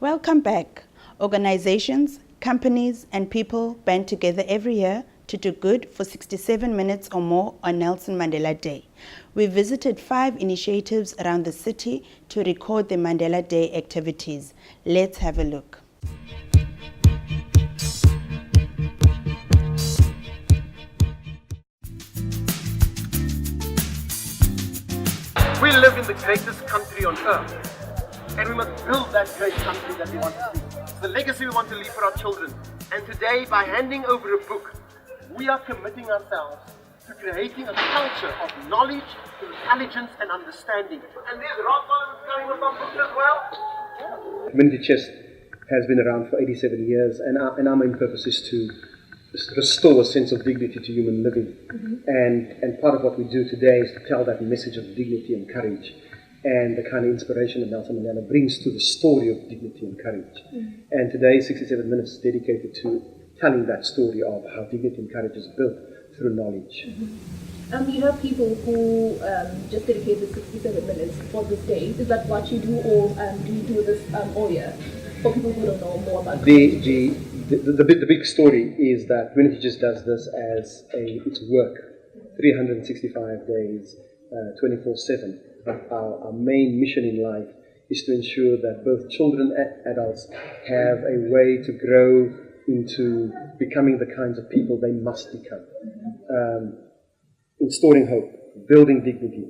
Welcome back. Organizations, companies, and people band together every year to do good for 67 minutes or more on Nelson Mandela Day. We visited 5 initiatives around the city to record the Mandela Day activities. Let's have a look. We live in the greatest country on earth. And we must build that great country that we want to see. It's the legacy we want to leave for our children. And today, by handing over a book, we are committing ourselves to creating a culture of knowledge, intelligence, and understanding. And there's Rothman coming with some books as well. Community Chest has been around for 87 years, and our main purpose is to restore a sense of dignity to human living. And part of what we do today is to tell that message of dignity and courage, and the kind of inspiration that Nelson Mandela brings to the story of dignity and courage. And today, 67 minutes is dedicated to telling that story of how dignity and courage is built through knowledge. You have people who just dedicated 67 minutes for this day. Is that what you do, or do you do this all year? For people who don't know more about the big story is that Community just does this as its work, 365 days, 24/7. Our main mission in life is to ensure that both children and adults have a way to grow into becoming the kinds of people they must become. Installing hope, building dignity,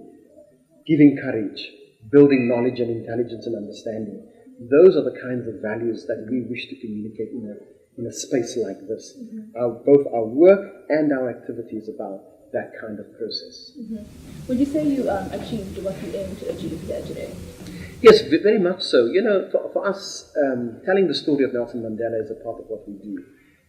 giving courage, building knowledge and intelligence and understanding. Those are the kinds of values that we wish to communicate in a space like this. Both our work and our activities about that kind of process. Would you say you achieved what you aimed to achieve here today? Yes, very much so. You know, for us, telling the story of Nelson Mandela is a part of what we do.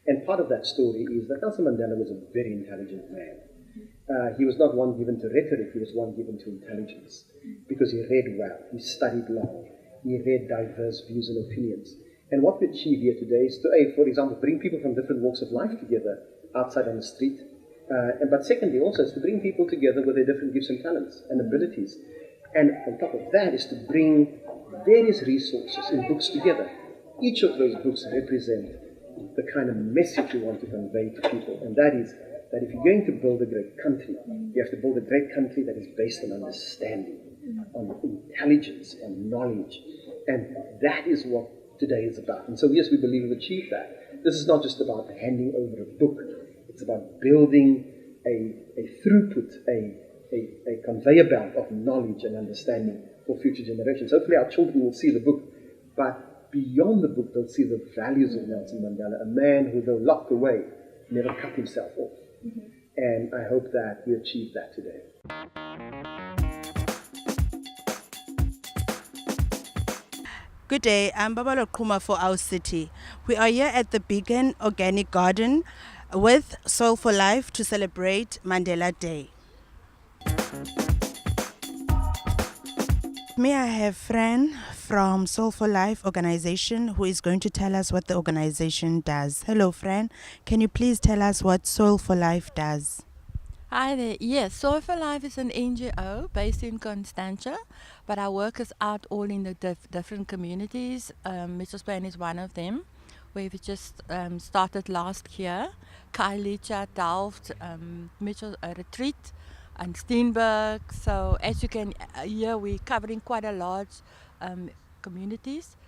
And part of that story is that Nelson Mandela was a very intelligent man. He was not one given to rhetoric, he was one given to intelligence. Because he read well, he studied long, he read diverse views and opinions. And what we achieve here today is to, for example, bring people from different walks of life together outside on the street. But secondly, also, is to bring people together with their different gifts and talents and abilities. And on top of that is to bring various resources in books together. Each of those books represent the kind of message we want to convey to people. And that is that if you're going to build a great country, you have to build a great country that is based on understanding, on intelligence, on knowledge. And that is what today is about. And so, yes, we believe we've achieved that. This is not just about handing over a book. It's about building a throughput, a conveyor belt of knowledge and understanding for future generations. Hopefully our children will see the book, but beyond the book they'll see the values of Nelson Mandela, a man who, though locked away, never cut himself off. And I hope that we achieve that today. Good day, I'm Babalo Kuma for our city. We are here at the Beacon Organic Garden with Soil for Life to celebrate Mandela Day. May I have Fran from Soil for Life organization who is going to tell us what the organization does. Hello Fran, can you please tell us what Soil for Life does? Hi there. Yes, Soil for Life is an NGO based in Constantia, but our work is out all in the different communities. Mitchell's Plain is one of them, where we just started last year. Khayelitsha, Delft, Mitchell Retreat, and Steenberg. So as you can hear, we're covering quite a large communities.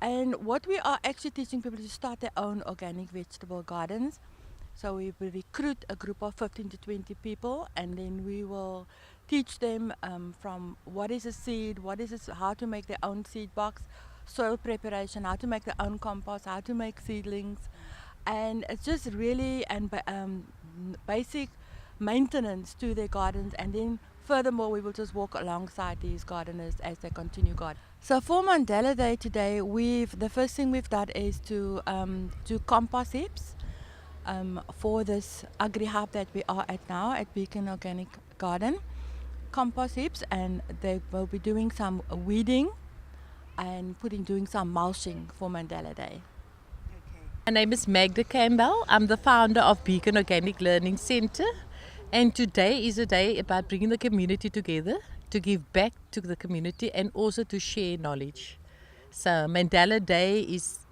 And what we are actually teaching people is to start their own organic vegetable gardens. So we will recruit a group of 15 to 20 people, and then we will teach them from what is a seed, how to make their own seed box, soil preparation, how to make their own compost, how to make seedlings. And it's just really basic maintenance to their gardens, and then furthermore we will just walk alongside these gardeners as they continue gardening. So for Mandela Day today, the first thing we've done is to do compost heaps for this agri hub that we are at now at Beacon Organic Garden. Compost heaps, and they will be doing some weeding and doing some mulching for Mandela Day. My name is Magda Campbell. I'm the founder of Beacon Organic Learning Centre, and today is a day about bringing the community together to give back to the community and also to share knowledge. So Mandela Day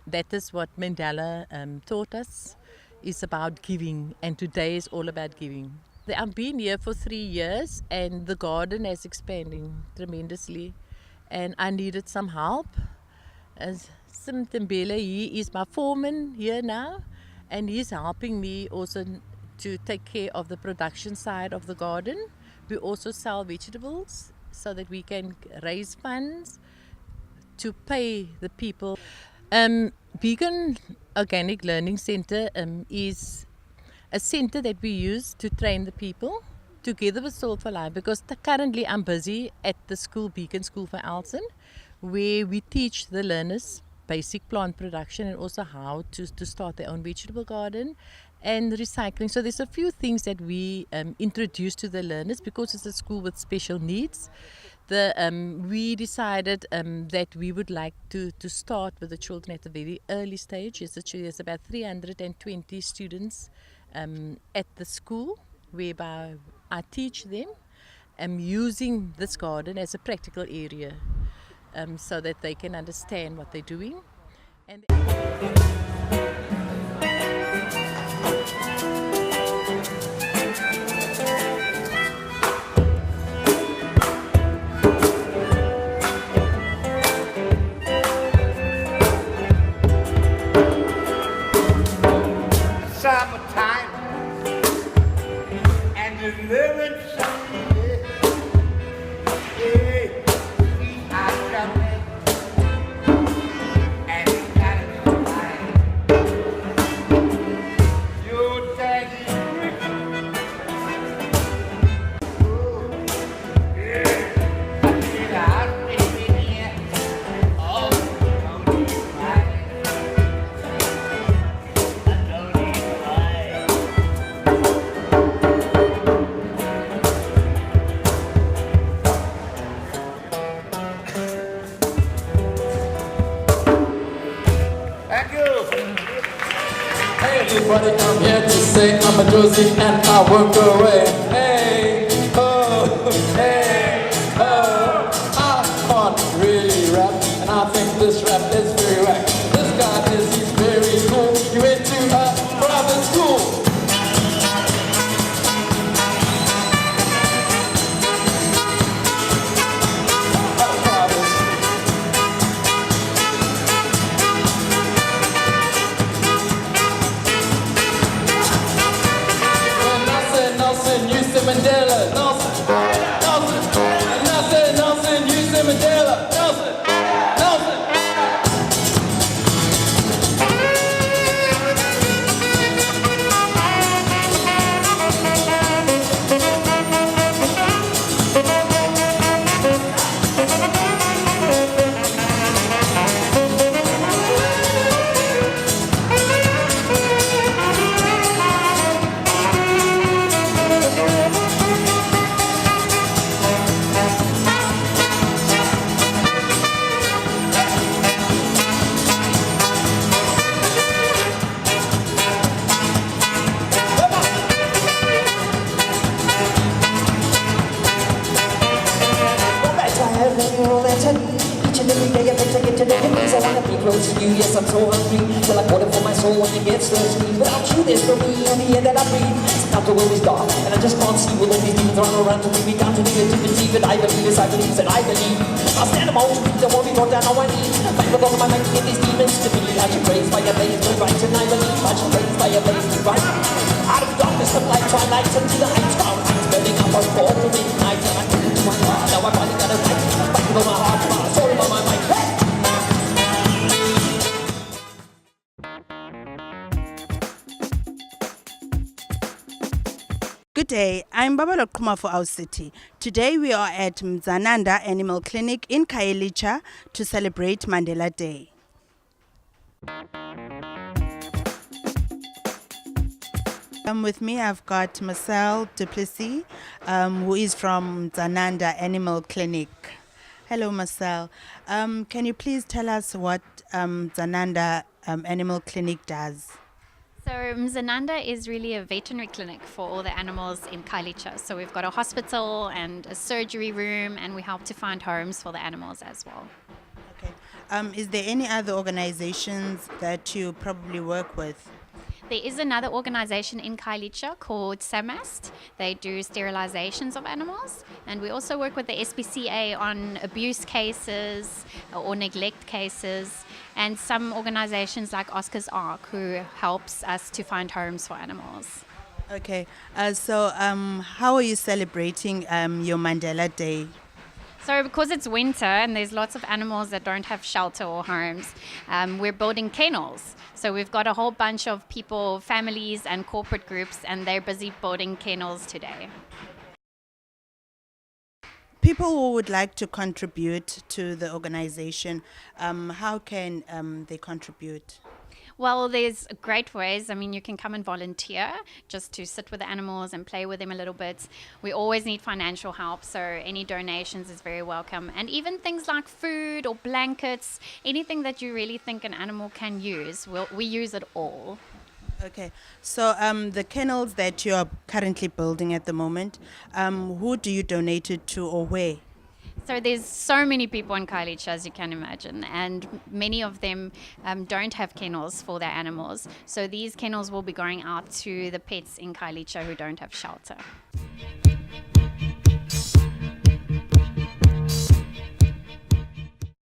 that is what Mandela taught us, is about giving, and today is all about giving. I've been here for 3 years and the garden is expanding tremendously, and I needed some help. As Sim Tembele, he is my foreman here now, and he's helping me also to take care of the production side of the garden. We also sell vegetables so that we can raise funds to pay the people. Beacon Organic Learning Center is a center that we use to train the people together with Soil for Life, because currently I'm busy at the school, Beacon School for Elson, where we teach the learners basic plant production and also how to start their own vegetable garden and recycling. So there's a few things that we introduce to the learners because it's a school with special needs. We decided that we would like to start with the children at a very early stage. There's about 320 students at the school, whereby I teach them using this garden as a practical area so that they can understand what they're doing. And summertime and the living sunny. Hey, we are jumping and it's got it fine. You daddy rich. Oh, yeah. I feel the heart beating in here. Oh, don't need fine. Thank you. Hey everybody, I'm here to say I'm a Josie and I work away. Hey, oh, hey, oh. I can't really rap and I think this rap is very whack. This guy he's very cool. He went to a private school. Mandela, Nelson, Nelson, Nelson, Nelson, Nelson Mandela, Nelson, Nelson. Each and every day I bet I get to know you, I wanna be close to you. Yes, I'm so hungry. Well, I call it for my soul when it gets thirsty. Without you, there's no me and the air that I breathe. Sometimes the world is dark and I just can't see. With all these demons running around to bring me down to negativity. But I believe this, I believe that I believe. I'll stand among the streets, I won't be brought down on my knees. Fight with all of my might to get these demons to me. I should praise by your blaze, good right, and I believe I should praise by your blaze, good right. Out of darkness of light, twilight, and to the heights, found things burning up on fall to midnight. And I took it to my heart, now I finally got it right. Fight with all my heart, my soul, my mind. Hey! Good day, I'm Baba Lokuma for our city. Today we are at Mdzananda Animal Clinic in Khayelitsha to celebrate Mandela Day. With me I've got Marcel Duplessis, who is from Mdzananda Animal Clinic. Hello Marcel, can you please tell us what Mdzananda Animal Clinic does? So Mdzananda is really a veterinary clinic for all the animals in Khayelitsha. So we've got a hospital and a surgery room, and we help to find homes for the animals as well. Okay. Is there any other organizations that you probably work with? There is another organization in Khayelitsha called SAMAST. They do sterilizations of animals. And we also work with the SPCA on abuse cases or neglect cases. And some organizations like Oscar's Ark, who helps us to find homes for animals. Okay, so how are you celebrating your Mandela Day? So because it's winter and there's lots of animals that don't have shelter or homes, we're building kennels. So we've got a whole bunch of people, families and corporate groups, and they're busy building kennels today. People who would like to contribute to the organization, how can they contribute? Well, there's great ways. I mean, you can come and volunteer just to sit with the animals and play with them a little bit. We always need financial help, so any donations is very welcome. And even things like food or blankets, anything that you really think an animal can use, we use it all. Okay, so the kennels that you are currently building at the moment, who do you donate it to or where? So there's so many people in Khayelitsha, as you can imagine, and many of them don't have kennels for their animals. So these kennels will be going out to the pets in Khayelitsha who don't have shelter.